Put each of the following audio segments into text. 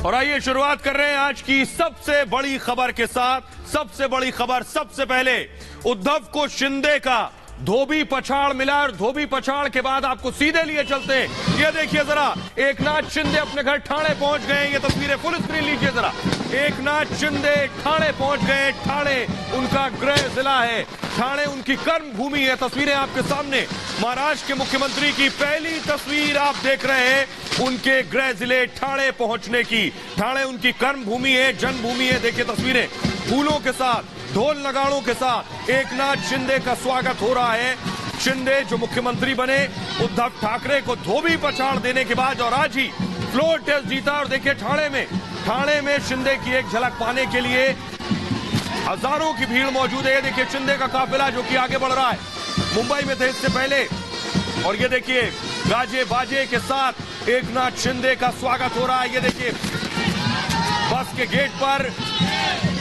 और आइए शुरुआत कर रहे हैं आज की सबसे बड़ी खबर के साथ। सबसे बड़ी खबर, सबसे पहले उद्धव को शिंदे का धोबी पछाड़ मिला और धोबी पछाड़ के बाद आपको सीधे लिए चलते हैं। ये देखिए जरा, एकनाथ शिंदे अपने घर ठाणे पहुंच गए। ये तस्वीरें फुल स्क्रीन लीजिए जरा। एकनाथ शिंदे ठाणे पहुंच गए। ठाणे उनका गृह जिला है, ठाणे उनकी कर्म भूमि है। तस्वीरें आपके सामने, महाराष्ट्र के मुख्यमंत्री की पहली तस्वीर आप देख रहे हैं उनके गृह जिले ठाणे पहुंचने की। ठाणे उनकी कर्म भूमि है, जन्मभूमि है। देखिए तस्वीरें, फूलों के साथ, ढोल नगाड़ों के साथ एकनाथ शिंदे का स्वागत हो रहा है। शिंदे जो मुख्यमंत्री बने उद्धव ठाकरे को धोबी पछाड़ देने के बाद और आज ही फ्लोर टेस्ट जीता। और देखिए ठाणे में शिंदे की एक झलक पाने के लिए हजारों की भीड़ मौजूद है। देखिए शिंदे का काफिला जो कि आगे बढ़ रहा है, मुंबई में थे इससे पहले। और ये देखिए गाजे बाजे के साथ एकनाथ शिंदे का स्वागत हो रहा है। ये देखिए बस के गेट पर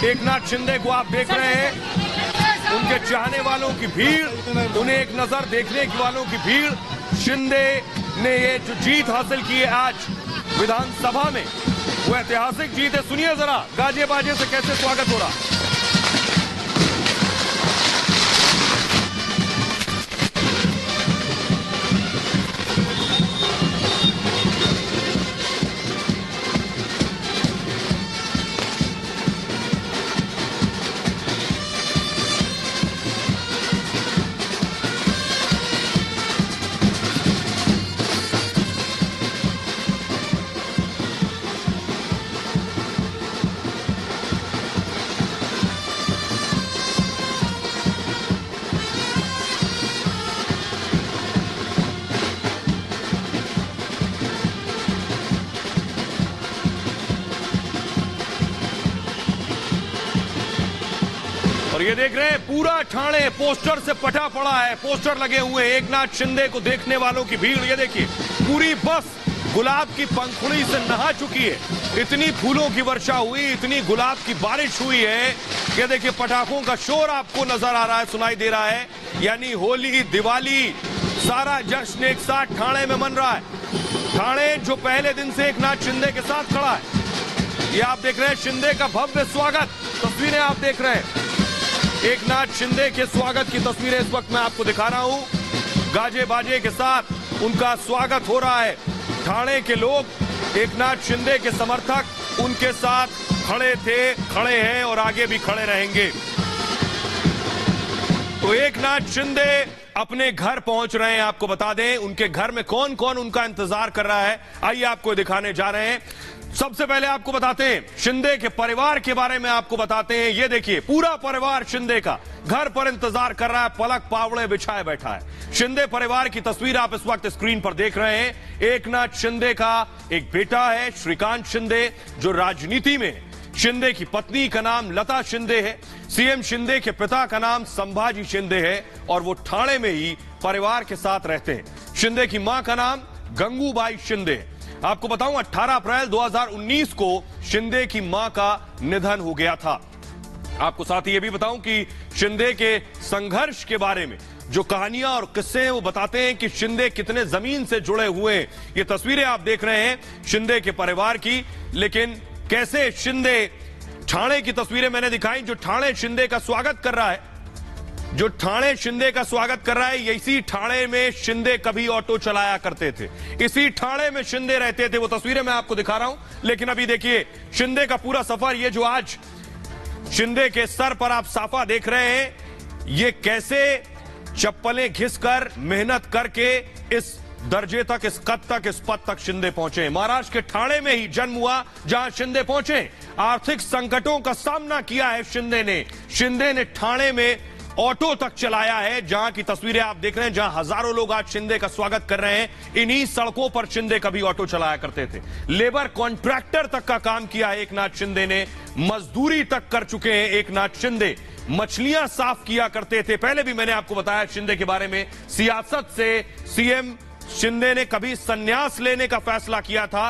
एकनाथ शिंदे को आप देख रहे हैं, उनके चाहने वालों की भीड़, उन्हें एक नजर देखने वालों की भीड़। शिंदे ने ये जो जीत हासिल की है आज विधानसभा में, वो ऐतिहासिक जीत है। सुनिए जरा गाजे बाजे से कैसे स्वागत हो रहा है। और ये देख रहे हैं पूरा ठाणे पोस्टर से पटा पड़ा है, पोस्टर लगे हुए हैं। एकनाथ शिंदे को देखने वालों की भीड़, ये देखिए पूरी बस गुलाब की पंखुड़ी से नहा चुकी है। इतनी फूलों की वर्षा हुई, इतनी गुलाब की बारिश हुई है। ये देखिए पटाखों का शोर आपको नजर आ रहा है, सुनाई दे रहा है। यानी होली, दिवाली, सारा जश्न एक साथ ठाणे में मन रहा है। ठाणे जो पहले दिन से एकनाथ शिंदे के साथ खड़ा है। ये आप देख रहे हैं शिंदे का भव्य स्वागत, तस्वीरें आप देख रहे हैं। एकनाथ शिंदे के स्वागत की तस्वीरें इस वक्त मैं आपको दिखा रहा हूं। गाजे बाजे के साथ उनका स्वागत हो रहा है। ठाणे के लोग एकनाथ शिंदे के समर्थक उनके साथ खड़े थे, खड़े हैं और आगे भी खड़े रहेंगे। तो एकनाथ शिंदे अपने घर पहुंच रहे हैं। आपको बता दें उनके घर में कौन कौन उनका इंतजार कर रहा है, आइए आपको दिखाने जा रहे हैं। सबसे पहले आपको बताते हैं शिंदे के परिवार के बारे में, आपको बताते हैं। ये देखिए पूरा परिवार शिंदे का घर पर इंतजार कर रहा है, पलक पावड़े बिछाए बैठा है। शिंदे परिवार की तस्वीर आप इस वक्त स्क्रीन पर देख रहे हैं। एकनाथ शिंदे का एक बेटा है श्रीकांत शिंदे, जो राजनीति में। शिंदे की पत्नी का नाम लता शिंदे है। सीएम शिंदे के पिता का नाम संभाजी शिंदे है और वो ठाणे में ही परिवार के साथ रहते हैं। शिंदे की मां का नाम गंगूबाई शिंदे है। आपको बताऊं 18 अप्रैल 2019 को शिंदे की मां का निधन हो गया था। आपको साथ ही यह भी बताऊं कि शिंदे के संघर्ष के बारे में जो कहानियां और किस्से हैं वो बताते हैं कि शिंदे कितने जमीन से जुड़े हुए हैं। ये तस्वीरें आप देख रहे हैं शिंदे के परिवार की, लेकिन कैसे शिंदे, ठाणे की तस्वीरें मैंने दिखाई, जो ठाणे शिंदे का स्वागत कर रहा है, जो ठाणे शिंदे का स्वागत कर रहा है। इसी ठाणे में शिंदे कभी ऑटो चलाया करते थे, इसी ठाणे में शिंदे रहते थे। वो तस्वीरें मैं आपको दिखा रहा हूं। लेकिन अभी देखिए शिंदे का पूरा सफर, ये जो आज शिंदे के सर पर आप साफा देख रहे हैं, ये कैसे चप्पलें घिसकर मेहनत करके इस दर्जे तक, इस कद तक, इस पद तक शिंदे पहुंचे। महाराष्ट्र के ठाणे में ही जन्म हुआ जहां शिंदे पहुंचे। आर्थिक संकटों का सामना किया है शिंदे ने ठाणे में ऑटो तक चलाया है, जहां की तस्वीरें आप देख रहे हैं, जहां हजारों लोग आज शिंदे का स्वागत कर रहे हैं। इन्हीं सड़कों पर शिंदे कभी ऑटो चलाया करते थे। लेबर कॉन्ट्रैक्टर तक का काम किया है एकनाथ शिंदे ने, मजदूरी तक कर चुके हैं एकनाथ शिंदे। मछलियां साफ किया करते थे। पहले भी मैंने आपको बताया शिंदे के बारे में। सियासत से सीएम शिंदे ने कभी संन्यास लेने का फैसला किया था।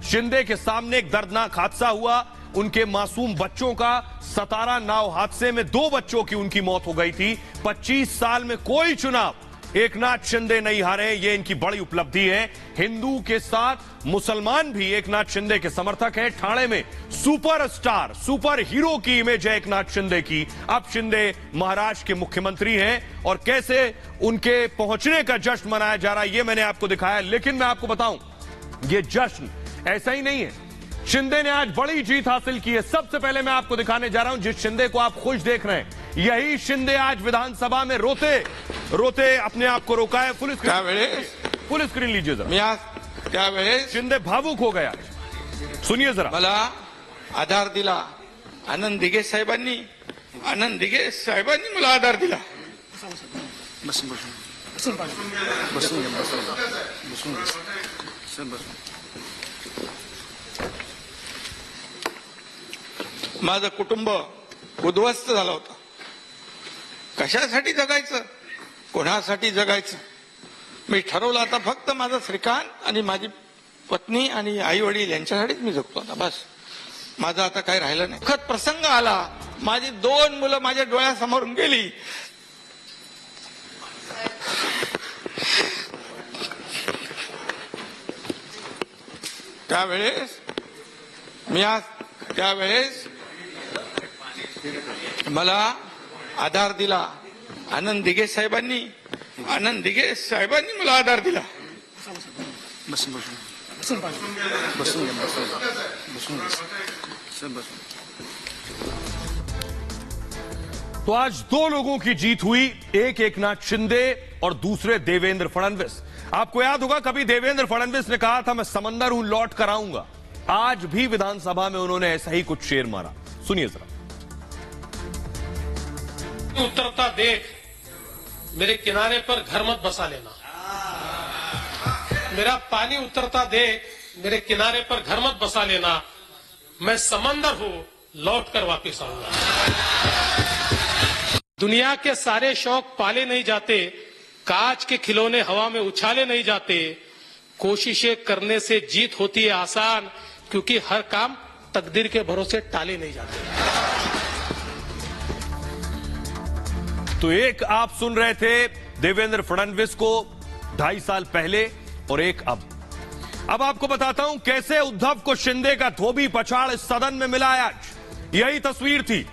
शिंदे के सामने एक दर्दनाक हादसा हुआ, उनके मासूम बच्चों का सतारा नाव हादसे में 2 बच्चों की उनकी मौत हो गई थी। 25 साल में कोई चुनाव एकनाथ शिंदे नहीं हारे, ये इनकी बड़ी उपलब्धि है। हिंदू के साथ मुसलमान भी एकनाथ शिंदे के समर्थक हैं। ठाणे में सुपरस्टार, सुपर हीरो की इमेज है एकनाथ शिंदे की। अब शिंदे महाराष्ट्र के मुख्यमंत्री हैं और कैसे उनके पहुंचने का जश्न मनाया जा रहा है ये मैंने आपको दिखाया। लेकिन मैं आपको बताऊं, ये जश्न ऐसा ही नहीं है। शिंदे ने आज बड़ी जीत हासिल की है। सबसे पहले मैं आपको दिखाने जा रहा हूं जिस शिंदे को आप खुश देख रहे हैं, यही शिंदे आज विधानसभा में रोते रोते अपने आप को रोका है। फुल स्क्रीन लीजिए जरा। त्यावेळेस शिंदे भावुक हो गया, सुनिए जरा। मला आधार दिला आनंद दिघे साहेबांनी, आनंद दिघे साहेबांनी मला आधार दिला। माझं कुटुंब उद्ध्वस्त झालं होतं। कशासाठी जगायचं, कोणासाठी जगायचं, मी ठरवलं आता फक्त माझं श्रीकांत आणि माझी पत्नी आणि आई वडील यांच्यासाठीच मी जगतो आता, बस। माझं आता काही राहिलं नाही। दुःखद प्रसंग आला, माझी 2 मुलं माझ्या डोळ्यासमोरून गेली। त्यावेळेस मला आधार दिला आनंद दिघे साहेबांनी, आनंद दिघे साहेबांनी मला आधार दिला। तो आज 2 लोगों की जीत हुई, एक एकनाथ शिंदे और दूसरे देवेंद्र फडणवीस। आपको याद होगा कभी देवेंद्र फडणवीस ने कहा था मैं समंदर हूं लौट कर आऊंगा। आज भी विधानसभा में उन्होंने ऐसा ही कुछ शेर मारा, सुनिए जरा। उतरता देख मेरे किनारे पर घर मत बसा लेना, मेरा पानी उतरता देख मेरे किनारे पर घर मत बसा लेना, मैं समंदर हूं लौट कर वापिस आऊंगा। दुनिया के सारे शौक पाले नहीं जाते, कांच के खिलौने हवा में उछाले नहीं जाते, कोशिशें करने से जीत होती है आसान, क्योंकि हर काम तकदीर के भरोसे टाले नहीं जाते। तो एक आप सुन रहे थे देवेंद्र फडणवीस को 2.5 साल पहले और एक अब आपको बताता हूं कैसे उद्धव को शिंदे का धोबी पछाड़ इस सदन में मिला है। आज यही तस्वीर थी,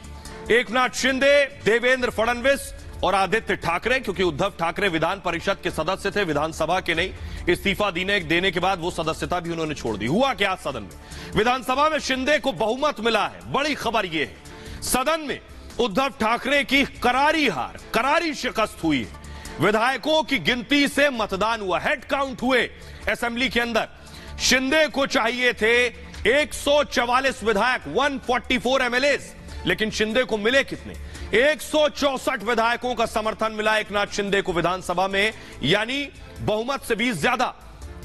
एकनाथ शिंदे, देवेंद्र फडणवीस और आदित्य ठाकरे, क्योंकि उद्धव ठाकरे विधान परिषद के सदस्य थे, विधानसभा के नहीं। इस्तीफा देने के बाद वो सदस्यता भी उन्होंने छोड़ दी। हुआ क्या सदन में, विधानसभा में शिंदे को बहुमत मिला है। बड़ी खबर यह है, सदन में उद्धव ठाकरे की करारी हार, करारी शिकस्त हुई है। विधायकों की गिनती से मतदान हुआ, हेड काउंट हुए असेंबली के अंदर। शिंदे को चाहिए थे 144 विधायक, 144 एमएलएस, लेकिन शिंदे को मिले कितने? 164 विधायकों का समर्थन मिला एकनाथ शिंदे को विधानसभा में, यानी बहुमत से 20 ज्यादा।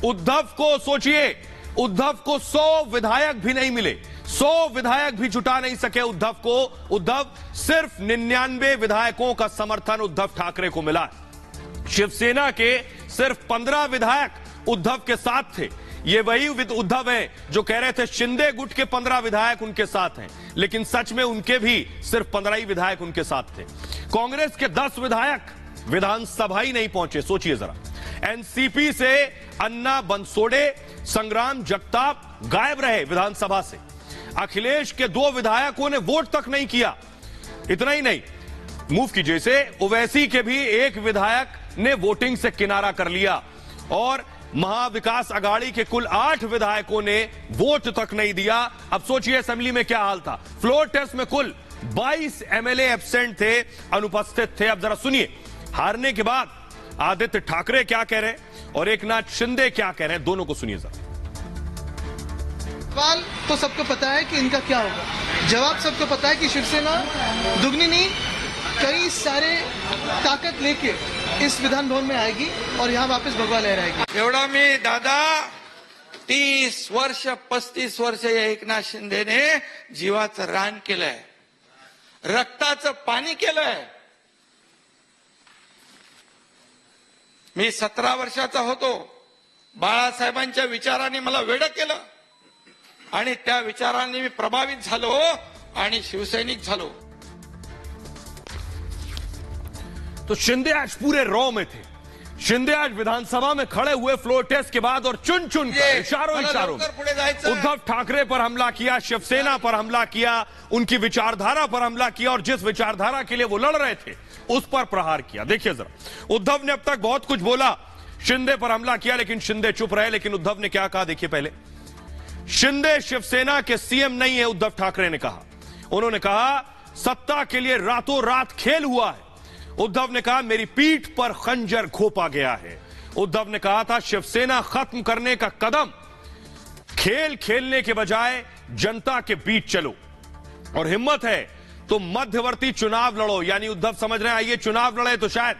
उद्धव को सोचिए, उद्धव को 100 विधायक भी नहीं मिले, 100 विधायक भी जुटा नहीं सके उद्धव को। उद्धव सिर्फ 99 विधायकों का समर्थन उद्धव ठाकरे को मिला। शिवसेना के सिर्फ 15 विधायक उद्धव के साथ थे। ये वही उद्धव हैं जो कह रहे थे शिंदे गुट के 15 विधायक उनके साथ हैं, लेकिन सच में उनके भी सिर्फ 15 ही विधायक उनके साथ थे। कांग्रेस के 10 विधायक विधानसभा ही नहीं पहुंचे, सोचिए जरा। एनसीपी से अन्ना बनसोड़े, संग्राम जगताप गायब रहे विधानसभा से। अखिलेश के 2 विधायकों ने वोट तक नहीं किया। इतना ही नहीं, मूव कीजिए से, ओवैसी के भी 1 विधायक ने वोटिंग से किनारा कर लिया और महाविकास अघाड़ी के कुल 8 विधायकों ने वोट तक नहीं दिया। अब सोचिए असेंबली में क्या हाल था। फ्लोर टेस्ट में कुल 22 एमएलए एब्सेंट थे, अनुपस्थित थे। अब जरा सुनिए, हारने के बाद आदित्य ठाकरे क्या कह रहे हैं और एकनाथ शिंदे क्या कह रहे हैं, दोनों को सुनिए जरा। सवाल तो सबको पता है कि इनका क्या होगा, जवाब सबको पता है कि शिवसेना दुगनी नहीं कई सारे ताकत लेके इस विधान भवन में आएगी और यहाँ वापस भगवा लहराएगी। एवढा मी दादा 30 वर्ष 35 वर्ष या एकनाथ शिंदेने जीवाचं रान केलंय, रक्ताचं पाणी केलंय। मी 17 वर्षाचा होतो, बाळासाहेबांच्या विचारांनी मला वेड केलं आणि त्या विचारांनी मी प्रभावित झालो आणि शिवसैनिक झालो। तो शिंदे आज पूरे रॉ में थे। शिंदे आज विधानसभा में खड़े हुए फ्लोर टेस्ट के बाद और चुन चुन कर इशारों में उद्धव ठाकरे पर हमला किया, शिवसेना पर हमला किया, उनकी विचारधारा पर हमला किया और जिस विचारधारा के लिए वो लड़ रहे थे उस पर प्रहार किया। देखिए जरा, उद्धव ने अब तक बहुत कुछ बोला, शिंदे पर हमला किया, लेकिन शिंदे चुप रहे। लेकिन उद्धव ने क्या कहा, देखिए पहले। शिंदे शिवसेना के सीएम नहीं है, उद्धव ठाकरे ने कहा। उन्होंने कहा सत्ता के लिए रातों रात खेल हुआ है। उद्धव ने कहा मेरी पीठ पर खंजर घोंपा गया है। उद्धव ने कहा था शिवसेना खत्म करने का कदम खेल खेलने के बजाय जनता के बीच चलो, और हिम्मत है तो मध्यवर्ती चुनाव लड़ो। यानी उद्धव समझ रहे हैं आइए चुनाव लड़े तो शायद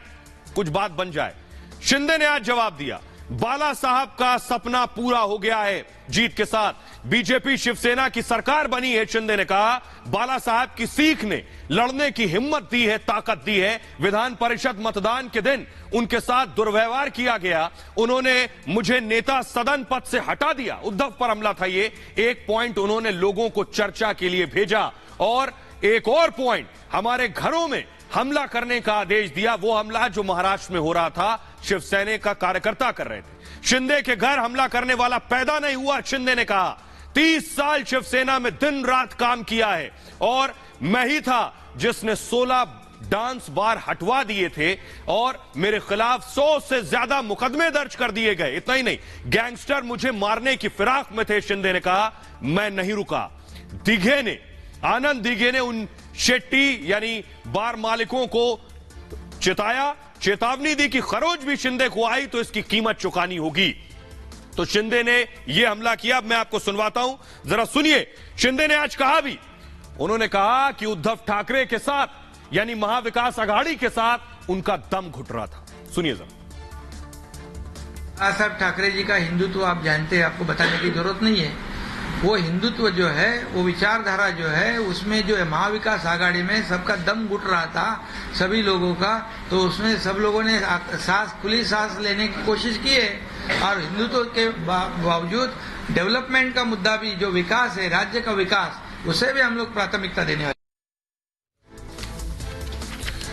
कुछ बात बन जाए। शिंदे ने आज जवाब दिया, बाला साहब का सपना पूरा हो गया है जीत के साथ, बीजेपी शिवसेना की सरकार बनी है। शिंदे ने कहा बाला साहब की सीख ने लड़ने की हिम्मत दी है, ताकत दी है। विधान परिषद मतदान के दिन उनके साथ दुर्व्यवहार किया गया, उन्होंने मुझे नेता सदन पद से हटा दिया। उद्धव पर हमला था ये। एक पॉइंट उन्होंने लोगों को चर्चा के लिए भेजा और एक और पॉइंट हमारे घरों में हमला करने का आदेश दिया। वो हमला जो महाराष्ट्र में हो रहा था, शिवसेना का कार्यकर्ता कर रहे थे। शिंदे के घर हमला करने वाला पैदा नहीं हुआ। शिंदे ने कहा 30 साल शिवसेना में दिन रात काम किया है और मैं ही था जिसने 16 डांस बार हटवा दिए थे और मेरे खिलाफ 100 से ज्यादा मुकदमे दर्ज कर दिए गए। इतना ही नहीं, गैंगस्टर मुझे मारने की फिराक में थे। शिंदे ने कहा मैं नहीं रुका। दिघे ने, आनंद दिघे ने उन शेट्टी यानी बार मालिकों को चिताया, चेतावनी दी कि खरोच भी शिंदे को आई तो इसकी कीमत चुकानी होगी। तो शिंदे ने यह हमला किया। अब मैं आपको सुनवाता हूं, जरा सुनिए। शिंदे ने आज कहा भी, उन्होंने कहा कि उद्धव ठाकरे के साथ यानी महाविकास आघाड़ी के साथ उनका दम घुट रहा था। सुनिए जरा। साहब ठाकरे जी का हिंदुत्व आप जानते हैं, आपको बताने की जरूरत नहीं है। वो हिंदुत्व जो है, वो विचारधारा जो है, उसमें जो है महाविकास आघाड़ी में सबका दम घुट रहा था सभी लोगों का। तो उसमें सब लोगों ने सांस, खुली सांस लेने की कोशिश की है और हिंदुत्व के बावजूद डेवलपमेंट का मुद्दा भी, जो विकास है राज्य का विकास, उसे भी हम लोग प्राथमिकता देने वाले।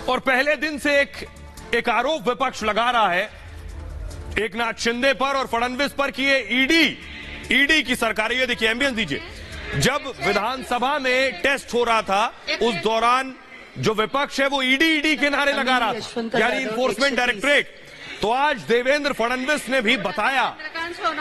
और पहले दिन से एक आरोप विपक्ष लगा रहा है एकनाथ शिंदे पर और फडणवीस पर कि ये ईडी की सरकार। ये देखिए, एम्बियंस दीजिए। जब विधानसभा में टेस्ट हो रहा था उस दौरान जो विपक्ष है वो ईडी के नारे लगा रहा था, यानी इन्फोर्समेंट डायरेक्टरेट। तो आज देवेंद्र फडणवीस ने भी बताया,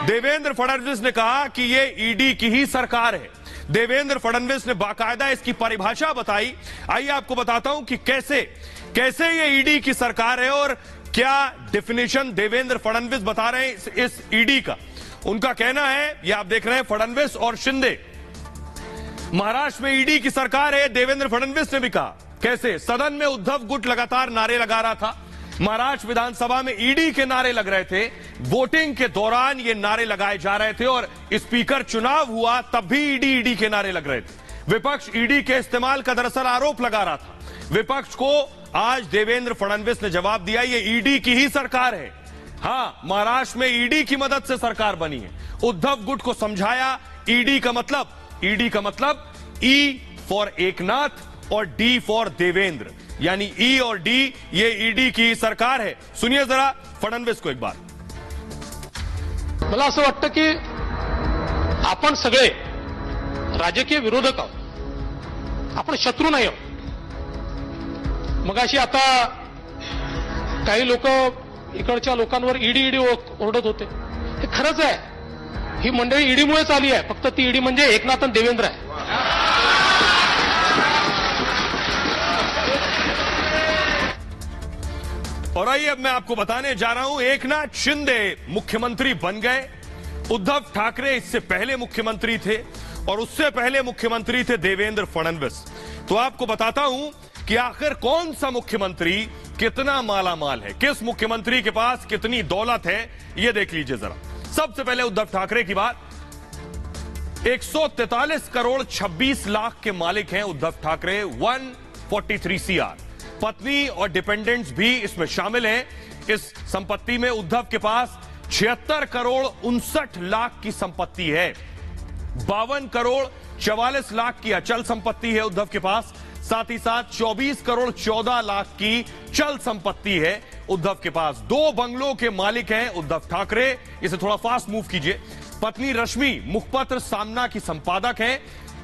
देवेंद्र फडणवीस ने कहा कि ये ईडी की ही सरकार है। देवेंद्र फडणवीस ने बाकायदा इसकी परिभाषा बताई। आइए आपको बताता हूं कि कैसे ये ईडी की सरकार है और क्या डेफिनेशन देवेंद्र फडणवीस बता रहे हैं इस ईडी का। उनका कहना है, ये आप देख रहे हैं, फडणवीस और शिंदे, महाराष्ट्र में ईडी की सरकार है। देवेंद्र फडणवीस ने भी कहा कैसे सदन में उद्धव गुट लगातार नारे लगा रहा था, महाराष्ट्र विधानसभा में ईडी के नारे लग रहे थे, वोटिंग के दौरान ये नारे लगाए जा रहे थे और स्पीकर चुनाव हुआ तब भी ईडी के नारे लग रहे थे। विपक्ष ईडी के इस्तेमाल का दरअसल आरोप लगा रहा था। विपक्ष को आज देवेंद्र फडणवीस ने जवाब दिया, ये ईडी की ही सरकार है। हाँ, महाराष्ट्र में ईडी की मदद से सरकार बनी है। उद्धव गुट को समझाया ईडी का मतलब ई फॉर एकनाथ और डी फॉर देवेंद्र, यानी ई और डी, ये ईडी की सरकार है। सुनिए जरा फडणवीस को एक बार। मला असं वाटतं की आपण सगळे राजकीय विरोधक आहोत, आपण शत्रू नाही आहोत। मगाशी आता काही लोक इकडच्या लोकांवर ईडी ओरडत होते, हे खरंच आहे। ही मंडळी ईडीमुळेच आली आहे, फक्त ती ईडी म्हणजे एकनाथ आणि देवेंद्र आहे। और आइए अब मैं आपको बताने जा रहा हूं, एकनाथ शिंदे मुख्यमंत्री बन गए। उद्धव ठाकरे इससे पहले मुख्यमंत्री थे और उससे पहले मुख्यमंत्री थे देवेंद्र फडणवीस। तो आपको बताता हूं कि आखिर कौन सा मुख्यमंत्री कितना मालामाल है, किस मुख्यमंत्री के पास कितनी दौलत है, यह देख लीजिए जरा। सबसे पहले उद्धव ठाकरे की बात। 143 करोड़ 26 लाख के मालिक हैं उद्धव ठाकरे, 143 CR। पत्नी और डिपेंडेंट्स भी इसमें शामिल हैं। इस संपत्ति में उद्धव के पास 76 करोड़ 59 लाख की संपत्ति है। 52 करोड़ 44 लाख की अचल संपत्ति है उद्धव के पास। साथ ही साथ 24 करोड़ 14 लाख की चल संपत्ति है उद्धव के पास। 2 बंगलों के मालिक हैं उद्धव ठाकरे। इसे थोड़ा फास्ट मूव कीजिए। पत्नी रश्मि मुखपत्र सामना की संपादक हैं।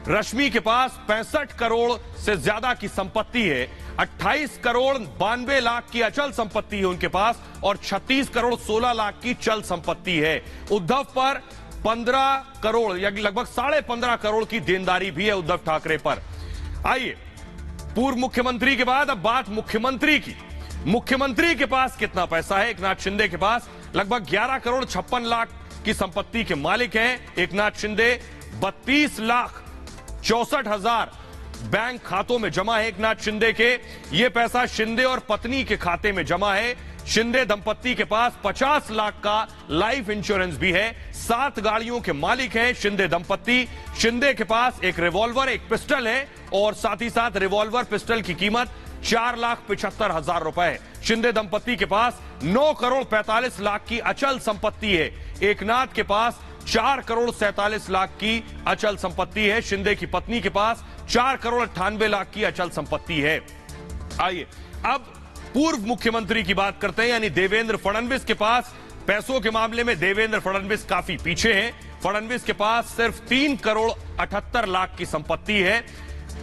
रश्मि के पास 65 करोड़ से ज्यादा की संपत्ति है। 28 करोड़ 92 लाख की अचल संपत्ति है उनके पास और 36 करोड़ 16 लाख की चल संपत्ति है। उद्धव पर 15 करोड़ या लगभग 15.5 करोड़ की देनदारी भी है उद्धव ठाकरे पर। आइए, पूर्व मुख्यमंत्री के बाद अब बात मुख्यमंत्री की। मुख्यमंत्री के पास कितना पैसा है? एकनाथ शिंदे के पास लगभग 11 करोड़ 56 लाख की संपत्ति के मालिक हैं एकनाथ शिंदे। 32 लाख 64 हजार बैंक खातों में जमा है एकनाथ शिंदे के। यह पैसा शिंदे और पत्नी के खाते में जमा है। शिंदे दंपत्ति के पास 50 लाख का लाइफ इंश्योरेंस भी है। 7 गाड़ियों के मालिक हैं शिंदे दंपत्ति। शिंदे के पास एक रिवॉल्वर, एक पिस्टल है और साथ ही साथ रिवॉल्वर पिस्टल की कीमत 4,75,000 रुपए है। शिंदे दंपत्ति के पास 9 करोड़ 45 लाख की अचल संपत्ति है। एकनाथ के पास 4 करोड़ 47 लाख की अचल संपत्ति है। शिंदे की पत्नी के पास 4 करोड़ 98 लाख की अचल संपत्ति है। आइए अब पूर्व मुख्यमंत्री की बात करते हैं, यानी देवेंद्र फडणवीस के पास पैसों के मामले में देवेंद्र फडणवीस काफी पीछे हैं। फडणवीस के पास सिर्फ 3 करोड़ 78 लाख की संपत्ति है।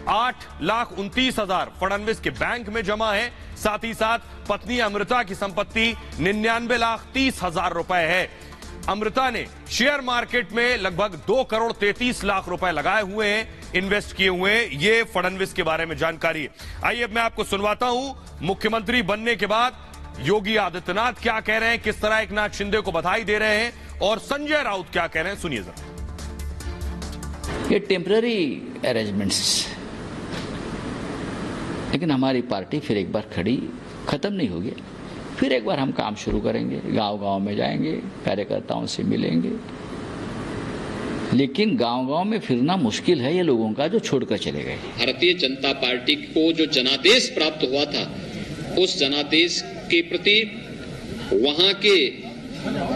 8,29,000 फडणवीस के बैंक में जमा है। साथ ही साथ पत्नी अमृता की संपत्ति 99,30,000 रुपए है। अमृता ने शेयर मार्केट में लगभग 2 करोड़ 33 लाख रुपए लगाए हुए हैं, इन्वेस्ट किए हुए हैं। ये फडणवीस के बारे में जानकारी है। आइए अब मैं आपको सुनवाता हूं मुख्यमंत्री बनने के बाद योगी आदित्यनाथ क्या कह रहे हैं, किस तरह एकनाथ शिंदे को बधाई दे रहे हैं और संजय राउत क्या कह रहे हैं, सुनिए जरा। ये टेम्पररी अरेंजमेंट्स, लेकिन हमारी पार्टी फिर एक बार खड़ी खत्म नहीं होगी। फिर एक बार हम काम शुरू करेंगे, गांव-गांव में जाएंगे, कार्यकर्ताओं से मिलेंगे। लेकिन गांव-गांव में फिरना मुश्किल है ये लोगों का जो छोड़कर चले गए। भारतीय जनता पार्टी को जो जनादेश प्राप्त हुआ था, उस जनादेश के प्रति वहां के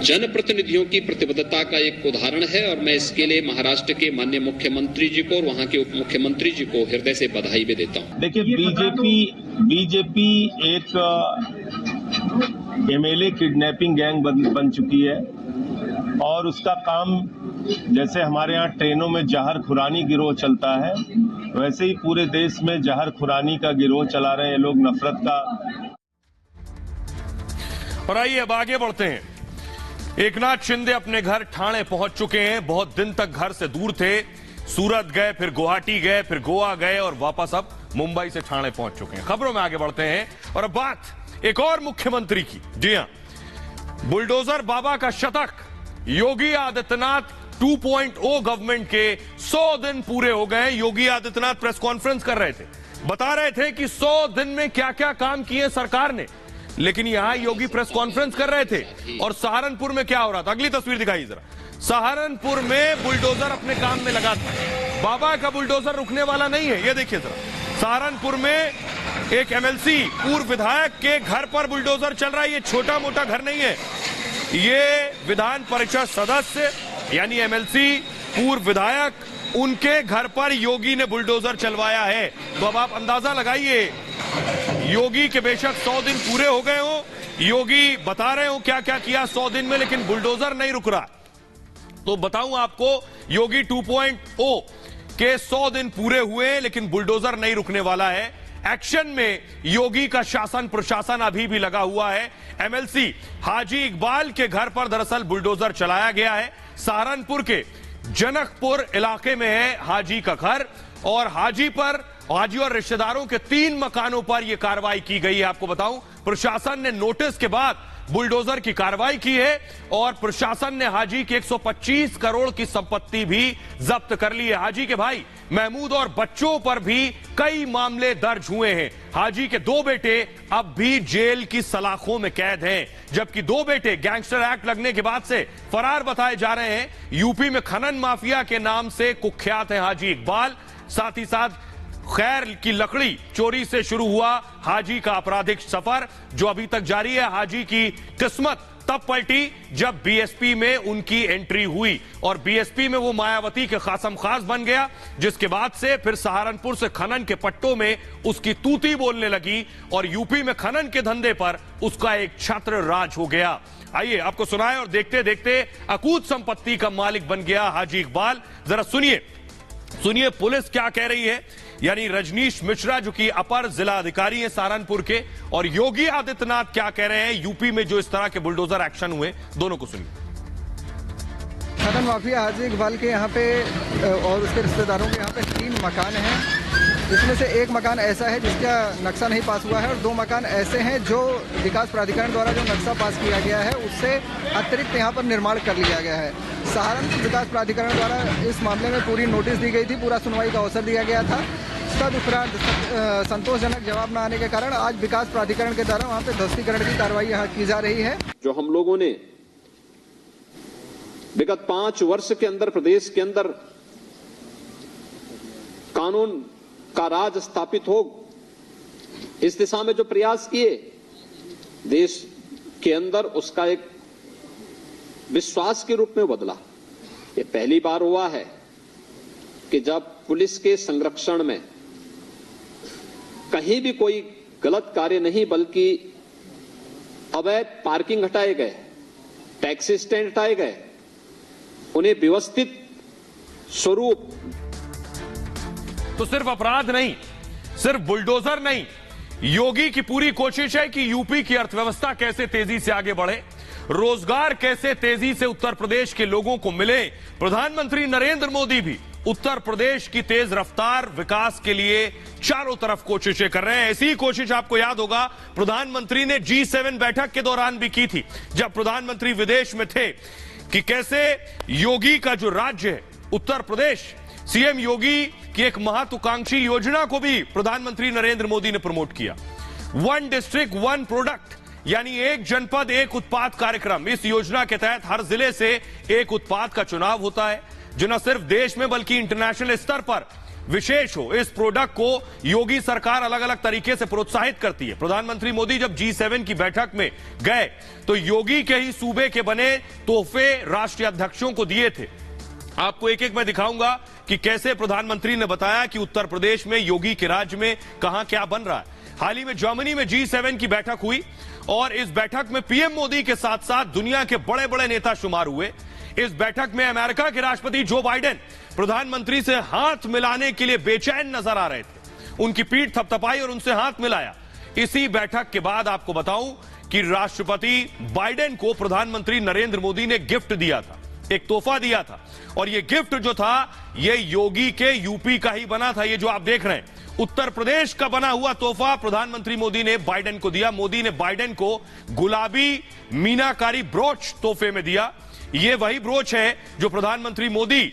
जनप्रतिनिधियों की प्रतिबद्धता का एक उदाहरण है और मैं इसके लिए महाराष्ट्र के माननीय मुख्यमंत्री जी को और वहां के उप मुख्यमंत्री जी को हृदय से बधाई भी देता हूं। देखिए, बीजेपी एक एमएलए किडनैपिंग गैंग बन चुकी है और उसका काम, जैसे हमारे यहाँ ट्रेनों में जहर खुरानी गिरोह चलता है, वैसे ही पूरे देश में जहर खुरानी का गिरोह चला रहे हैं लोग, नफरत का। और आइए अब आगे बढ़ते हैं। एकनाथ शिंदे अपने घर ठाणे पहुंच चुके हैं। बहुत दिन तक घर से दूर थे, सूरत गए, फिर गुवाहाटी गए, फिर गोवा गए और वापस अब मुंबई से ठाणे पहुंच चुके हैं। खबरों में आगे बढ़ते हैं और अब बात एक और मुख्यमंत्री की। जी हां, बुलडोजर बाबा का शतक, योगी आदित्यनाथ 2.0 गवर्नमेंट के 100 दिन पूरे हो गए। योगी आदित्यनाथ प्रेस कॉन्फ्रेंस कर रहे थे, बता रहे थे कि 100 दिन में क्या क्या काम किए सरकार ने। लेकिन यहां योगी प्रेस कॉन्फ्रेंस कर रहे थे और सहारनपुर में क्या हो रहा था, अगली तस्वीर दिखाइए जरा। सहारनपुर में बुलडोजर अपने काम में लगा था। बाबा का बुलडोजर रुकने वाला नहीं है, ये देखिए जरा। सहारनपुर में एक एमएलसी पूर्व विधायक के घर पर बुलडोजर चल रहा है। ये छोटा मोटा घर नहीं है, ये विधान परिषद सदस्य यानी एमएलसी पूर्व विधायक, उनके घर पर योगी ने बुलडोजर चलवाया है। तो अब आप अंदाजा लगाइए, योगी के बेशक 100 दिन पूरे हो गए हो, योगी बता रहे हो क्या क्या किया 100 दिन में, लेकिन बुलडोजर नहीं रुक रहा। तो बताऊं आपको, योगी 2.0 के 100 दिन पूरे हुए लेकिन बुलडोजर नहीं रुकने वाला है। एक्शन में योगी का शासन प्रशासन अभी भी लगा हुआ है। एमएलसी हाजी इकबाल के घर पर दरअसल बुलडोजर चलाया गया है। सहारनपुर के जनकपुर इलाके में है हाजी का घर और हाजी और रिश्तेदारों के 3 मकानों पर यह कार्रवाई की गई है। आपको बताऊं, प्रशासन ने नोटिस के बाद बुलडोजर की कार्रवाई की है और प्रशासन ने हाजी की 125 करोड़ की संपत्ति भी जब्त कर ली है। हाजी के भाई महमूद और बच्चों पर भी कई मामले दर्ज हुए हैं। हाजी के 2 बेटे अब भी जेल की सलाखों में कैद हैं, जबकि 2 बेटे गैंगस्टर एक्ट लगने के बाद से फरार बताए जा रहे हैं। यूपी में खनन माफिया के नाम से कुख्यात है हाजी इकबाल। साथ ही साथ खैर की लकड़ी चोरी से शुरू हुआ हाजी का आपराधिक सफर जो अभी तक जारी है। हाजी की किस्मत तब पलटी जब बीएसपी में उनकी एंट्री हुई और बीएसपी में वो मायावती के खासम खास बन गया, जिसके बाद से फिर सहारनपुर से खनन के पट्टों में उसकी तूती बोलने लगी और यूपी में खनन के धंधे पर उसका एक छात्र राज हो गया। आइए आपको सुनाए और देखते देखते अकूत संपत्ति का मालिक बन गया हाजी इकबाल। जरा सुनिए पुलिस क्या कह रही है, यानी रजनीश मिश्रा जो कि अपर जिला अधिकारी है सहारनपुर के, और योगी आदित्यनाथ क्या कह रहे हैं यूपी में जो इस तरह के बुलडोजर एक्शन हुए, दोनों को सुनिए। खनन माफिया हाजी इकबाल के यहाँ पे और उसके रिश्तेदारों के यहाँ पे 3 मकान हैं, जिसमें से एक मकान ऐसा है जिसका नक्शा नहीं पास हुआ है और 2 मकान ऐसे हैं जो विकास प्राधिकरण द्वारा जो नक्शा पास किया गया है उससे अतिरिक्त यहाँ पर निर्माण कर लिया गया है। सहारनपुर विकास प्राधिकरण द्वारा इस मामले में पूरी नोटिस दी गई थी, पूरा सुनवाई का अवसर दिया गया था। तदुपरांत संतोषजनक जवाब न आने के कारण आज विकास प्राधिकरण के द्वारा वहाँ पे ध्वस्तीकरण की कार्रवाई यहाँ की जा रही है। जो हम लोगों ने विगत 5 वर्ष के अंदर प्रदेश के अंदर कानून का राज स्थापित हो, इस दिशा में जो प्रयास किए देश के अंदर, उसका एक विश्वास के रूप में बदला। ये पहली बार हुआ है कि जब पुलिस के संरक्षण में कहीं भी कोई गलत कार्य नहीं बल्कि अवैध पार्किंग हटाए गए, टैक्सी स्टैंड हटाए गए, उन्हें व्यवस्थित स्वरूप। तो सिर्फ अपराध नहीं, सिर्फ बुलडोजर नहीं, योगी की पूरी कोशिश है कि यूपी की अर्थव्यवस्था कैसे तेजी से आगे बढ़े, रोजगार कैसे तेजी से उत्तर प्रदेश के लोगों को मिले। प्रधानमंत्री नरेंद्र मोदी भी उत्तर प्रदेश की तेज रफ्तार विकास के लिए चारों तरफ कोशिशें कर रहे हैं। ऐसी ही कोशिश आपको याद होगा प्रधानमंत्री ने G7 बैठक के दौरान भी की थी, जब प्रधानमंत्री विदेश में थे, कि कैसे योगी का जो राज्य है उत्तर प्रदेश, सीएम योगी की एक महत्वाकांक्षी योजना को भी प्रधानमंत्री नरेंद्र मोदी ने प्रमोट किया। 1 डिस्ट्रिक्ट 1 प्रोडक्ट, यानी एक जनपद एक उत्पाद कार्यक्रम। इस योजना के तहत हर जिले से एक उत्पाद का चुनाव होता है जो न सिर्फ देश में बल्कि इंटरनेशनल स्तर पर विशेष हो। इस प्रोडक्ट को योगी सरकार अलग अलग तरीके से प्रोत्साहित करती है। प्रधानमंत्री मोदी जब G7 की बैठक में गए तो योगी के ही सूबे के बने तोहफे राष्ट्रीय अध्यक्षों को दिए थे। आपको एक एक मैं दिखाऊंगा कि कैसे प्रधानमंत्री ने बताया कि उत्तर प्रदेश में योगी के राज्य में कहां क्या बन रहा है। हाल ही में जर्मनी में G7 की बैठक हुई और इस बैठक में पीएम मोदी के साथ साथ दुनिया के बड़े बड़े नेता शुमार हुए। इस बैठक में अमेरिका के राष्ट्रपति जो बाइडेन प्रधानमंत्री से हाथ मिलाने के लिए बेचैन नजर आ रहे थे। उनकी पीठ थपथपाई और उनसे हाथ मिलाया। इसी बैठक के बाद आपको बताऊं कि राष्ट्रपति बाइडेन को प्रधानमंत्री नरेंद्र मोदी ने गिफ्ट दिया था, एक तोहफा दिया था, और यह गिफ्ट जो था यह योगी के यूपी का ही बना था। ये जो आप देख रहे हैं उत्तर प्रदेश का बना हुआ तोहफा प्रधानमंत्री मोदी ने बाइडेन को दिया। मोदी ने बाइडेन को गुलाबी मीनाकारी ब्रोच तोहफे में दिया। यह वही ब्रोच है जो प्रधानमंत्री मोदी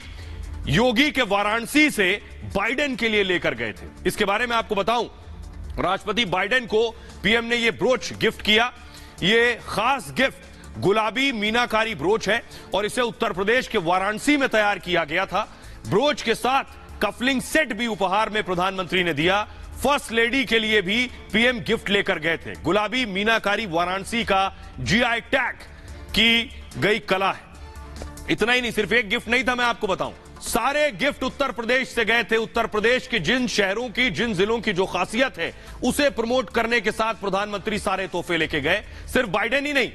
योगी के वाराणसी से बाइडेन के लिए लेकर गए थे। इसके बारे में आपको बताऊं, राष्ट्रपति बाइडेन को पीएम ने यह ब्रोच गिफ्ट किया। यह खास गिफ्ट गुलाबी मीनाकारी ब्रोच है और इसे उत्तर प्रदेश के वाराणसी में तैयार किया गया था। ब्रोच के साथ कफलिंग सेट भी उपहार में प्रधानमंत्री ने दिया। फर्स्ट लेडी के लिए भी पीएम गिफ्ट लेकर गए थे। गुलाबी मीनाकारी वाराणसी का जीआई टैग की गई कला है। इतना ही नहीं, सिर्फ एक गिफ्ट नहीं था, मैं आपको बताऊं, सारे गिफ्ट उत्तर प्रदेश से गए थे। उत्तर प्रदेश के जिन शहरों की, जिन जिलों की जो खासियत है उसे प्रमोट करने के साथ प्रधानमंत्री सारे तोहफे लेके गए। सिर्फ बाइडेन ही नहीं,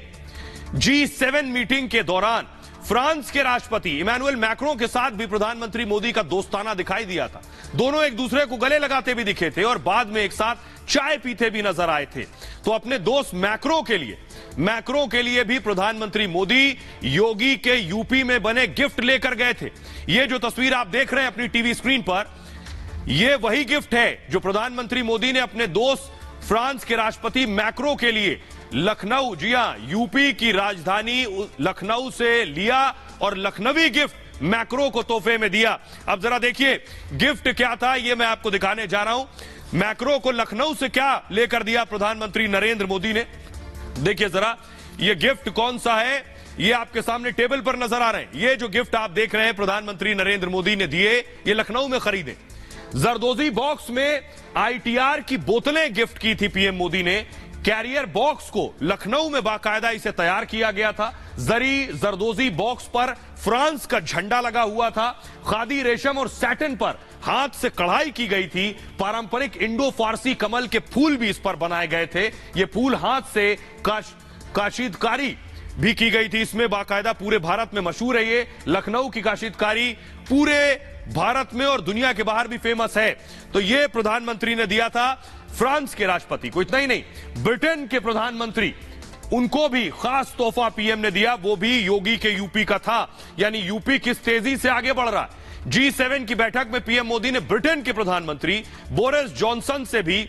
G7 मीटिंग के दौरान फ्रांस के राष्ट्रपति इमैनुअल मैक्रों के साथ भी प्रधानमंत्री मोदी का दोस्ताना दिखाई दिया था। दोनों एक दूसरे को गले लगाते भी दिखे थे और बाद में एक साथ चाय पीते भी नजर आए थे। तो अपने दोस्त मैक्रों के लिए भी प्रधानमंत्री मोदी योगी के यूपी में बने गिफ्ट लेकर गए थे। ये जो तस्वीर आप देख रहे हैं अपनी टीवी स्क्रीन पर, यह वही गिफ्ट है जो प्रधानमंत्री मोदी ने अपने दोस्त फ्रांस के राष्ट्रपति मैक्रों के लिए लखनऊ, जी हां, यूपी की राजधानी लखनऊ से लिया और लखनवी गिफ्ट मैक्रों को तोहफे में दिया। अब जरा देखिए गिफ्ट क्या था, यह मैं आपको दिखाने जा रहा हूं। मैक्रों को लखनऊ से क्या लेकर दिया प्रधानमंत्री नरेंद्र मोदी ने, देखिए जरा यह गिफ्ट कौन सा है। ये आपके सामने टेबल पर नजर आ रहे हैं। ये जो गिफ्ट आप देख रहे हैं प्रधानमंत्री नरेंद्र मोदी ने दिए, ये लखनऊ में खरीदे। जरदोजी बॉक्स में ITR की बोतलें गिफ्ट की थी पीएम मोदी ने। कैरियर बॉक्स को लखनऊ में बाकायदा इसे तैयार किया गया था। जरी जरदोजी बॉक्स पर फ्रांस का झंडा लगा हुआ था। खादी, रेशम और सैटिन पर हाथ से कढ़ाई की गई थी। पारंपरिक इंडो फारसी कमल के फूल भी इस पर बनाए गए थे। ये फूल हाथ से काशीदकारी भी की गई थी। इसमें बाकायदा पूरे भारत में मशहूर है। ये लखनऊ की काशीदकारी पूरे भारत में और दुनिया के बाहर भी फेमस है। तो ये प्रधानमंत्री ने दिया था फ्रांस के राष्ट्रपति को। इतना ही नहीं, ब्रिटेन के प्रधानमंत्री, उनको भी खास तोहफा पीएम ने दिया, वो भी योगी के यूपी का था। यानी यूपी किस तेजी से आगे बढ़ रहा है। G7 की बैठक में पीएम मोदी ने ब्रिटेन के प्रधानमंत्री बोरिस जॉनसन से भी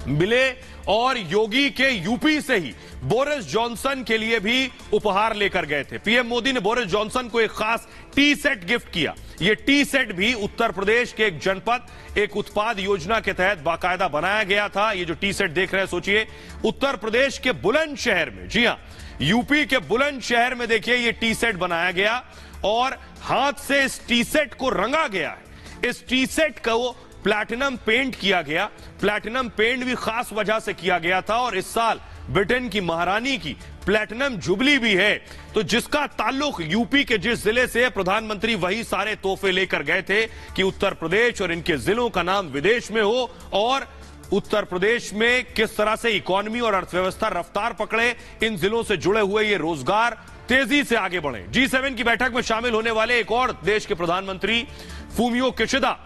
मिले और योगी के यूपी से ही बोरिस जॉनसन के लिए भी उपहार लेकर गए थे। पीएम मोदी ने बोरिस जॉनसन को एक खास टी सेट गिफ्ट किया। यह टी सेट भी उत्तर प्रदेश के एक जनपद, एक उत्पाद योजना के तहत बाकायदा बनाया गया था। ये जो टी सेट देख रहे हैं, सोचिए उत्तर प्रदेश के बुलंदशहर में, जी हां, यूपी के बुलंदशहर में देखिए ये टी सेट बनाया गया और हाथ से इस टी सेट को रंगा गया है। इस टी सेट को प्लैटिनम पेंट किया गया। प्लैटिनम पेंट भी खास वजह से किया गया था और इस साल ब्रिटेन की महारानी की प्लैटिनम जुबली भी है। तो जिसका ताल्लुक यूपी के जिस जिले से, प्रधानमंत्री वही सारे तोहफे लेकर गए थे कि उत्तर प्रदेश और इनके जिलों का नाम विदेश में हो और उत्तर प्रदेश में किस तरह से इकोनॉमी और अर्थव्यवस्था रफ्तार पकड़े, इन जिलों से जुड़े हुए ये रोजगार तेजी से आगे बढ़े। G7 की बैठक में शामिल होने वाले एक और देश के प्रधानमंत्री फूमियो किशिदा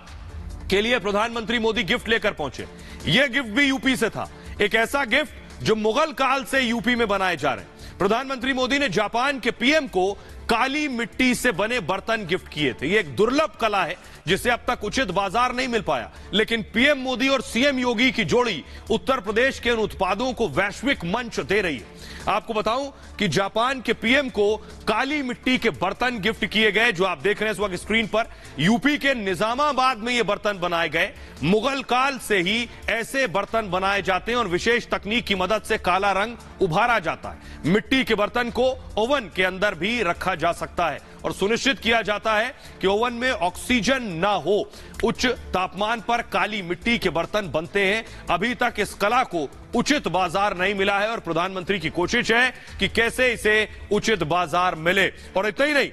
के लिए प्रधानमंत्री मोदी गिफ्ट लेकर पहुंचे। यह गिफ्ट भी यूपी से था, एक ऐसा गिफ्ट जो मुगल काल से यूपी में बनाए जा रहे हैं। प्रधानमंत्री मोदी ने जापान के पीएम को काली मिट्टी से बने बर्तन गिफ्ट किए थे। यह एक दुर्लभ कला है जिसे अब तक उचित बाजार नहीं मिल पाया, लेकिन पीएम मोदी और सीएम योगी की जोड़ी उत्तर प्रदेश के उन उत्पादों को वैश्विक मंच दे रही है। आपको बताऊं कि जापान के पीएम को काली मिट्टी के बर्तन गिफ्ट किए गए, जो आप देख रहे हैं इस वक्त स्क्रीन पर। यूपी के निजामाबाद में ये बर्तन बनाए गए। मुगल काल से ही ऐसे बर्तन बनाए जाते हैं और विशेष तकनीक की मदद से काला रंग उभारा जाता है। मिट्टी के बर्तन को ओवन के अंदर भी रखा जा सकता है और सुनिश्चित किया जाता है कि ओवन में ऑक्सीजन ना हो। उच्च तापमान पर काली मिट्टी के बर्तन बनते हैं। अभी तक इस कला को उचित बाजार नहीं मिला है और प्रधानमंत्री की कोशिश है कि कैसे इसे उचित बाजार मिले। और इतना ही नहीं,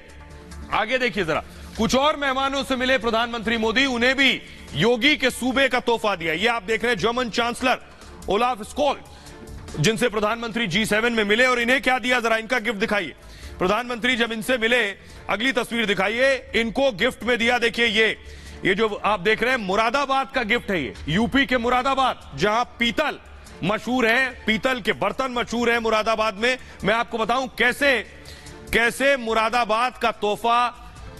आगे देखिए जरा, कुछ और मेहमानों से मिले प्रधानमंत्री मोदी, उन्हें भी योगी के सूबे का तोहफा दिया। ये आप देख रहे हैं जर्मन चांसलर ओलाफ स्कोल, जिनसे प्रधानमंत्री G7 में मिले और इन्हें क्या दिया, जरा इनका गिफ्ट दिखाइए। प्रधानमंत्री जब इनसे मिले, अगली तस्वीर दिखाइए, इनको गिफ्ट में दिया, देखिए ये जो आप देख रहे हैं मुरादाबाद का गिफ्ट है। ये यूपी के मुरादाबाद, जहां पीतल मशहूर है, पीतल के बर्तन मशहूर है मुरादाबाद में। मैं आपको बताऊं कैसे मुरादाबाद का तोहफा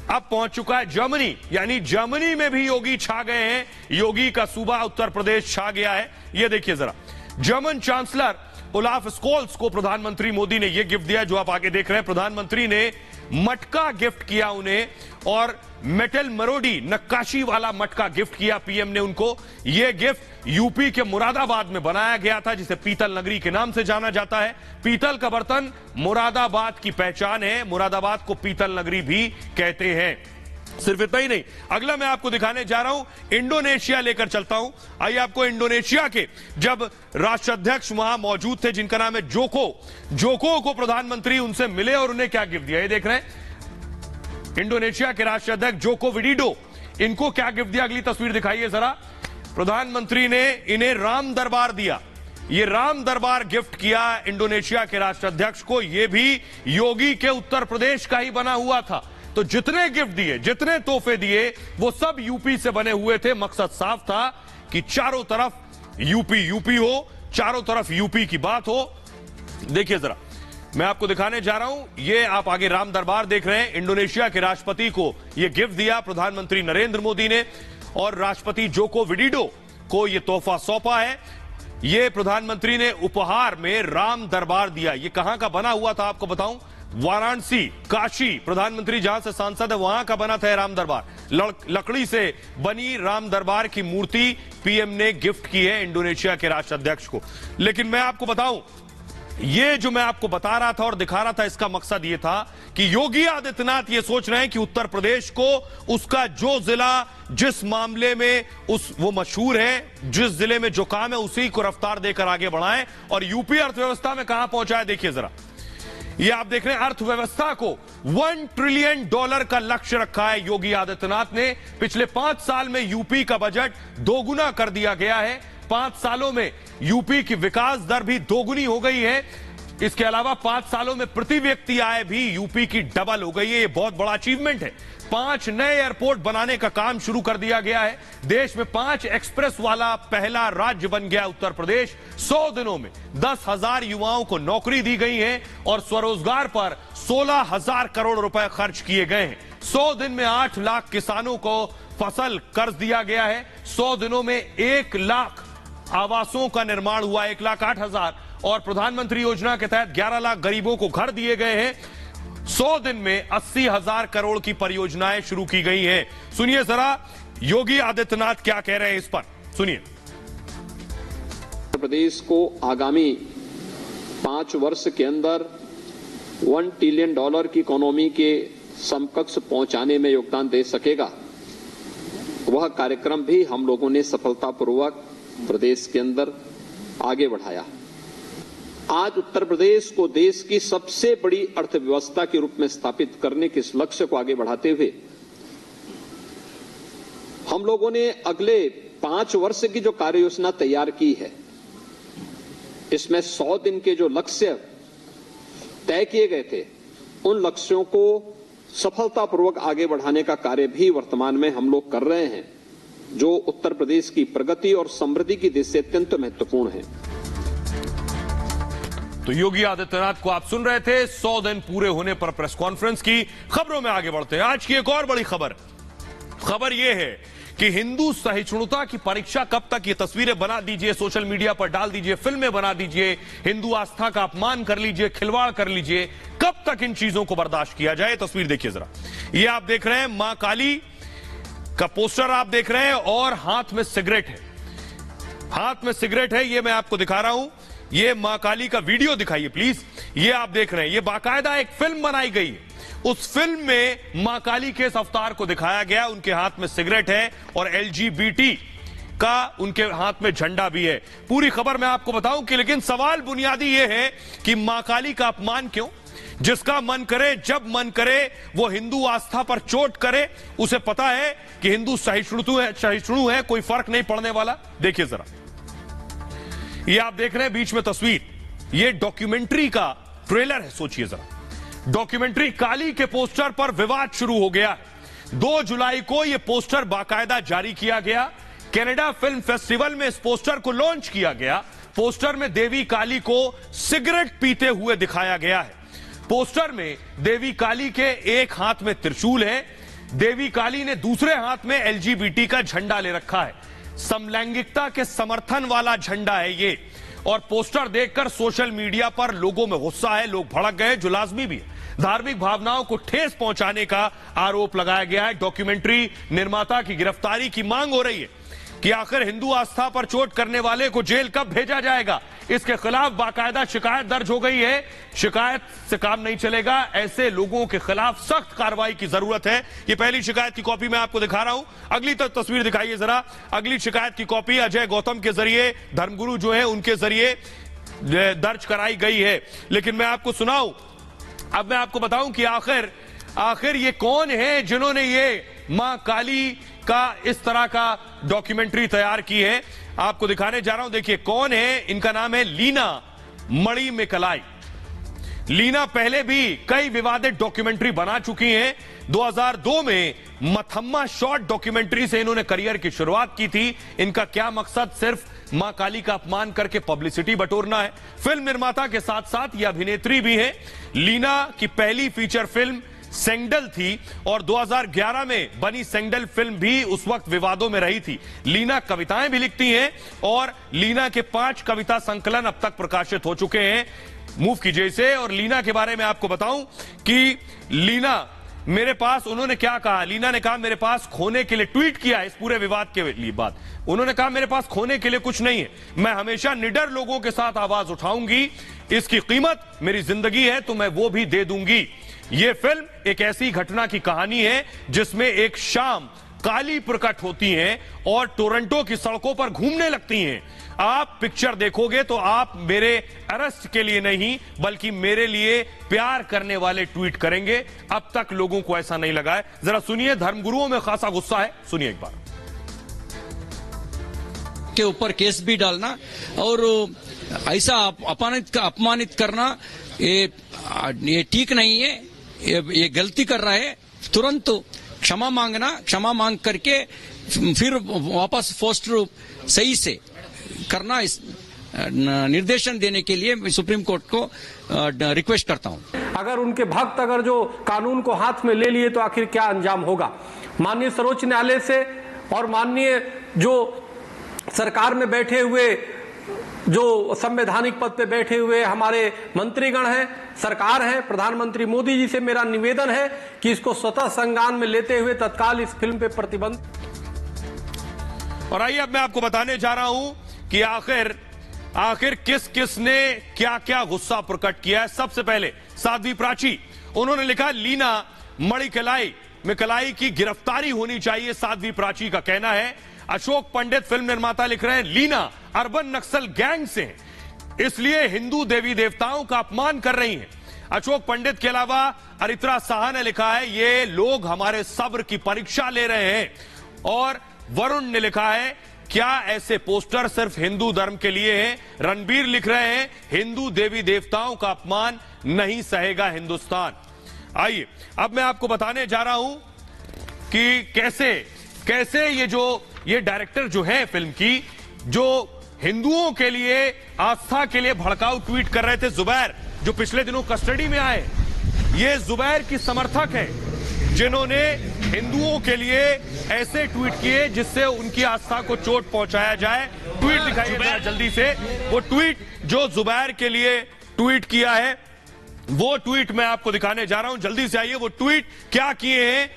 अब पहुंच चुका है जर्मनी। यानी जर्मनी में भी योगी छा गए हैं। योगी का सूबा उत्तर प्रदेश छा गया है। यह देखिए जरा, जर्मन चांसलर ओलाफ स्कोल्स को प्रधानमंत्री मोदी ने यह गिफ्ट दिया, जो आप आगे देख रहे हैं। प्रधानमंत्री ने मटका गिफ्ट किया उन्हें और मेटल मरोड़ी नक्काशी वाला मटका गिफ्ट किया पीएम ने उनको। यह गिफ्ट यूपी के मुरादाबाद में बनाया गया था, जिसे पीतल नगरी के नाम से जाना जाता है। पीतल का बर्तन मुरादाबाद की पहचान है। मुरादाबाद को पीतल नगरी भी कहते हैं। सिर्फ इतना ही नहीं, अगला मैं आपको दिखाने जा रहा हूं, इंडोनेशिया लेकर चलता हूं। आइए आपको इंडोनेशिया के जब राष्ट्राध्यक्ष वहां मौजूद थे, जिनका नाम है जोको को प्रधानमंत्री उनसे मिले और उन्हें क्या गिफ्ट दिया, ये देख रहे हैं इंडोनेशिया के राष्ट्राध्यक्ष जोको विडोडो, इनको क्या गिफ्ट दिया, अगली तस्वीर दिखाइए जरा। प्रधानमंत्री ने इन्हें राम दरबार दिया। ये राम दरबार गिफ्ट किया इंडोनेशिया के राष्ट्राध्यक्ष को। यह भी योगी के उत्तर प्रदेश का ही बना हुआ था। तो जितने गिफ्ट दिए, जितने तोहफे दिए, वो सब यूपी से बने हुए थे। मकसद साफ था कि चारों तरफ यूपी हो, चारों तरफ यूपी की बात हो। देखिए जरा, मैं आपको दिखाने जा रहा हूं, ये आप आगे राम दरबार देख रहे हैं। इंडोनेशिया के राष्ट्रपति को यह गिफ्ट दिया प्रधानमंत्री नरेंद्र मोदी ने और राष्ट्रपति जोको विडोडो को यह तोहफा सौंपा है। यह प्रधानमंत्री ने उपहार में राम दरबार दिया। यह कहां का बना हुआ था आपको बताऊं, वाराणसी, काशी, प्रधानमंत्री जहां से सांसद है वहां का बना था राम दरबार। लकड़ी से बनी राम दरबार की मूर्ति पीएम ने गिफ्ट की है इंडोनेशिया के राष्ट्राध्यक्ष को। लेकिन मैं आपको बताऊं, ये जो मैं आपको बता रहा था और दिखा रहा था, इसका मकसद ये था कि योगी आदित्यनाथ ये सोच रहे हैं कि उत्तर प्रदेश को उसका जो जिला जिस मामले में वो मशहूर है, जिस जिले में जो काम है उसी को रफ्तार देकर आगे बढ़ाएं। और यूपी अर्थव्यवस्था में कहां पहुंचा है देखिए जरा, ये आप देख रहे हैं अर्थव्यवस्था को $1 ट्रिलियन का लक्ष्य रखा है योगी आदित्यनाथ ने। पिछले 5 साल में यूपी का बजट दोगुना कर दिया गया है। 5 सालों में यूपी की विकास दर भी दोगुनी हो गई है। इसके अलावा 5 सालों में प्रति व्यक्ति आय भी यूपी की डबल हो गई है। ये बहुत बड़ा अचीवमेंट है। 5 नए एयरपोर्ट बनाने का काम शुरू कर दिया गया है। देश में 5 एक्सप्रेस वाला पहला राज्य बन गया उत्तर प्रदेश। 100 दिनों में 10,000 युवाओं को नौकरी दी गई है और स्वरोजगार पर 16,000 करोड़ रुपए खर्च किए गए हैं। 100 दिन में 8 लाख किसानों को फसल कर्ज दिया गया है। 100 दिनों में 1 लाख आवासों का निर्माण हुआ, 1,08,000, और प्रधानमंत्री योजना के तहत 11 लाख गरीबों को घर दिए गए हैं। 100 दिन में 80,000 करोड़ की परियोजनाएं शुरू की गई हैं। सुनिए जरा योगी आदित्यनाथ क्या कह रहे हैं इस पर, सुनिए। उत्तर प्रदेश को आगामी 5 वर्ष के अंदर $1 ट्रिलियन की इकोनॉमी के समकक्ष पहुंचाने में योगदान दे सकेगा, वह कार्यक्रम भी हम लोगों ने सफलतापूर्वक प्रदेश के अंदर आगे बढ़ाया। आज उत्तर प्रदेश को देश की सबसे बड़ी अर्थव्यवस्था के रूप में स्थापित करने के इस लक्ष्य को आगे बढ़ाते हुए हम लोगों ने अगले 5 वर्ष की जो कार्य योजना तैयार की है, इसमें 100 दिन के जो लक्ष्य तय किए गए थे, उन लक्ष्यों को सफलतापूर्वक आगे बढ़ाने का कार्य भी वर्तमान में हम लोग कर रहे हैं, जो उत्तर प्रदेश की प्रगति और समृद्धि की दृष्टि से अत्यंत महत्वपूर्ण है। तो योगी आदित्यनाथ को आप सुन रहे थे 100 दिन पूरे होने पर प्रेस कॉन्फ्रेंस की। खबरों में आगे बढ़ते हैं। आज की एक और बड़ी खबर यह है कि हिंदू सहिष्णुता की परीक्षा कब तक, ये तस्वीरें बना दीजिए, सोशल मीडिया पर डाल दीजिए, फिल्में बना दीजिए, हिंदू आस्था का अपमान कर लीजिए, खिलवाड़ कर लीजिए, कब तक इन चीजों को बर्दाश्त किया जाए। तस्वीर देखिए जरा, ये आप देख रहे हैं मां काली का पोस्टर आप देख रहे हैं और हाथ में सिगरेट है, हाथ में सिगरेट है। ये मैं आपको दिखा रहा हूं, ये मां काली का वीडियो दिखाइए प्लीज। ये आप देख रहे हैं, ये बाकायदा एक फिल्म बनाई गई है। उस फिल्म में मां काली के इस अवतार को दिखाया गया, उनके हाथ में सिगरेट है और LGBT का उनके हाथ में झंडा भी है। पूरी खबर मैं आपको बताऊं कि, लेकिन सवाल बुनियादी यह है कि मां काली का अपमान क्यों? जिसका मन करे, जब मन करे, वो हिंदू आस्था पर चोट करे। उसे पता है कि हिंदू सहिष्णु है, कोई फर्क नहीं पड़ने वाला। देखिए जरा, ये आप देख रहे हैं बीच में तस्वीर, ये डॉक्यूमेंट्री का ट्रेलर है। सोचिए जरा, डॉक्यूमेंट्री काली के पोस्टर पर विवाद शुरू हो गया। 2 जुलाई को यह पोस्टर बाकायदा जारी किया गया। कनाडा फिल्म फेस्टिवल में इस पोस्टर को लॉन्च किया गया। पोस्टर में देवी काली को सिगरेट पीते हुए दिखाया गया है। पोस्टर में देवी काली के एक हाथ में त्रिशूल है, देवी काली ने दूसरे हाथ में LGBT का झंडा ले रखा है। समलैंगिकता के समर्थन वाला झंडा है ये। और पोस्टर देखकर सोशल मीडिया पर लोगों में गुस्सा है, लोग भड़क गए, जो लाजमी भी है। धार्मिक भावनाओं को ठेस पहुंचाने का आरोप लगाया गया है। डॉक्यूमेंट्री निर्माता की गिरफ्तारी की मांग हो रही है कि आखिर हिंदू आस्था पर चोट करने वाले को जेल कब भेजा जाएगा। इसके खिलाफ बाकायदा शिकायत दर्ज हो गई है। शिकायत से काम नहीं चलेगा, ऐसे लोगों के खिलाफ सख्त कार्रवाई की जरूरत है। ये पहली शिकायत की कॉपी मैं आपको दिखा रहा हूं। अगली तस्वीर दिखाइए जरा। अगली शिकायत की कॉपी अजय गौतम के जरिए, धर्मगुरु जो है उनके जरिए दर्ज कराई गई है। लेकिन मैं आपको सुनाऊं, अब मैं आपको बताऊं कि आखिर ये कौन है जिन्होंने ये मां काली का इस तरह का डॉक्यूमेंट्री तैयार की है। आपको दिखाने जा रहा हूं, देखिए कौन है। इनका नाम है लीना मणिमेकलाई। लीना पहले भी कई विवादित डॉक्यूमेंट्री बना चुकी हैं। 2002 में मथम्मा शॉर्ट डॉक्यूमेंट्री से इन्होंने करियर की शुरुआत की थी। इनका क्या मकसद? सिर्फ मां काली का अपमान करके पब्लिसिटी बटोरना है। फिल्म निर्माता के साथ साथ ये अभिनेत्री भी हैं। लीना की पहली फीचर फिल्म सेंगडल थी और 2011 में बनी सेंगडल फिल्म भी उस वक्त विवादों में रही थी। लीना कविताएं भी लिखती हैं और लीना के 5 कविता संकलन अब तक प्रकाशित हो चुके हैं। मूव कीजिए इसे। और लीना के बारे में आपको बताऊं कि लीना मेरे पास, उन्होंने क्या कहा, लीना ने कहा मेरे पास खोने के लिए, ट्वीट किया इस पूरे विवाद के लिए बात, उन्होंने कहा मेरे पास खोने के लिए कुछ नहीं है, मैं हमेशा निडर लोगों के साथ आवाज उठाऊंगी, इसकी कीमत मेरी जिंदगी है तो मैं वो भी दे दूंगी। यह फिल्म एक ऐसी घटना की कहानी है जिसमें एक शाम काली प्रकट होती हैं और टोरंटो की सड़कों पर घूमने लगती हैं। आप पिक्चर देखोगे तो आप मेरे अरेस्ट के लिए नहीं बल्कि मेरे लिए प्यार करने वाले ट्वीट करेंगे। अब तक लोगों को ऐसा नहीं लगा है। जरा सुनिए, धर्मगुरुओं में खासा गुस्सा है, सुनिए एक बार। के ऊपर केस भी डालना और ऐसा अपमानित करना ये ठीक नहीं है, ये गलती कर रहा है। तुरंत क्षमा मांगना, क्षमा मांग करके फिर वापस पोस्टर सही से करना, इस निर्देशन देने के लिए सुप्रीम कोर्ट को रिक्वेस्ट करता हूं। अगर उनके भक्त अगर जो कानून को हाथ में ले लिए तो आखिर क्या अंजाम होगा। माननीय सर्वोच्च न्यायालय से और माननीय जो सरकार में बैठे हुए, जो संवैधानिक पद पे बैठे हुए हमारे मंत्रीगण हैं, सरकार है, प्रधानमंत्री मोदी जी से मेरा निवेदन है कि इसको स्वतः संज्ञान में लेते हुए तत्काल इस फिल्म पे प्रतिबंध। और आइए अब मैं आपको बताने जा रहा हूं कि आखिर किस किस ने क्या क्या गुस्सा प्रकट किया है। सबसे पहले साध्वी प्राची, उन्होंने लिखा लीना मणिकलाई की गिरफ्तारी होनी चाहिए, साध्वी प्राची का कहना है। अशोक पंडित फिल्म निर्माता लिख रहे हैं लीना अर्बन नक्सल गैंग से इसलिए हिंदू देवी देवताओं का अपमान कर रही हैं। अशोक पंडित के अलावा अरित्रा साहा ने लिखा है ये लोग हमारे सब्र की परीक्षा ले रहे हैं। और वरुण ने लिखा है क्या ऐसे पोस्टर सिर्फ हिंदू धर्म के लिए हैं। रणबीर लिख रहे हैं हिंदू देवी देवताओं का अपमान नहीं सहेगा हिंदुस्तान। आइए अब मैं आपको बताने जा रहा हूं कि कैसे ये डायरेक्टर जो है फिल्म की, जो हिंदुओं के लिए, आस्था के लिए भड़काऊ ट्वीट कर रहे थे, जुबैर जो पिछले दिनों कस्टडी में आए, ये जुबैर की समर्थक है जिन्होंने हिंदुओं के लिए ऐसे ट्वीट किए जिससे उनकी आस्था को चोट पहुंचाया जाए। ट्वीट दिखाइए जरा जल्दी से, वो ट्वीट जो जुबैर के लिए ट्वीट किया है वो ट्वीट मैं आपको दिखाने जा रहा हूं, जल्दी से आइए। वो ट्वीट क्या किए हैं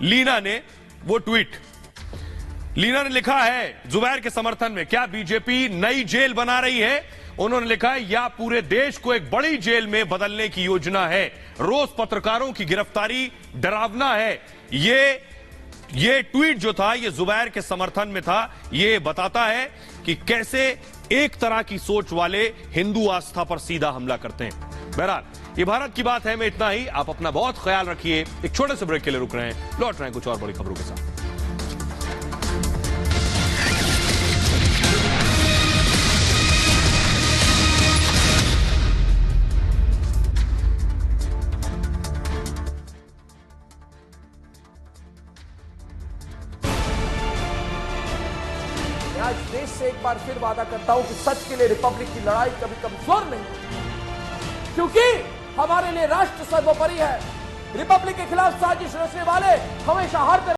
लीना ने, वो ट्वीट लीना ने लिखा है जुबैर के समर्थन में, क्या बीजेपी नई जेल बना रही है। उन्होंने लिखा है या पूरे देश को एक बड़ी जेल में बदलने की योजना है, रोज पत्रकारों की गिरफ्तारी डरावना है। ये ट्वीट जो था ये जुबैर के समर्थन में था। ये बताता है कि कैसे एक तरह की सोच वाले हिंदू आस्था पर सीधा हमला करते हैं। बहरहाल ये भारत की बात है, मैं इतना ही। आप अपना बहुत ख्याल रखिए। एक छोटे से ब्रेक के लिए रुक रहे हैं, लौट रहे हैं कुछ और बड़ी खबरों के साथ। आज देश से एक बार फिर वादा करता हूं कि सच के लिए रिपब्लिक की लड़ाई कभी कमजोर नहीं, क्योंकि हमारे लिए राष्ट्र सर्वोपरि है। रिपब्लिक के खिलाफ साजिश रचने वाले हमेशा हारते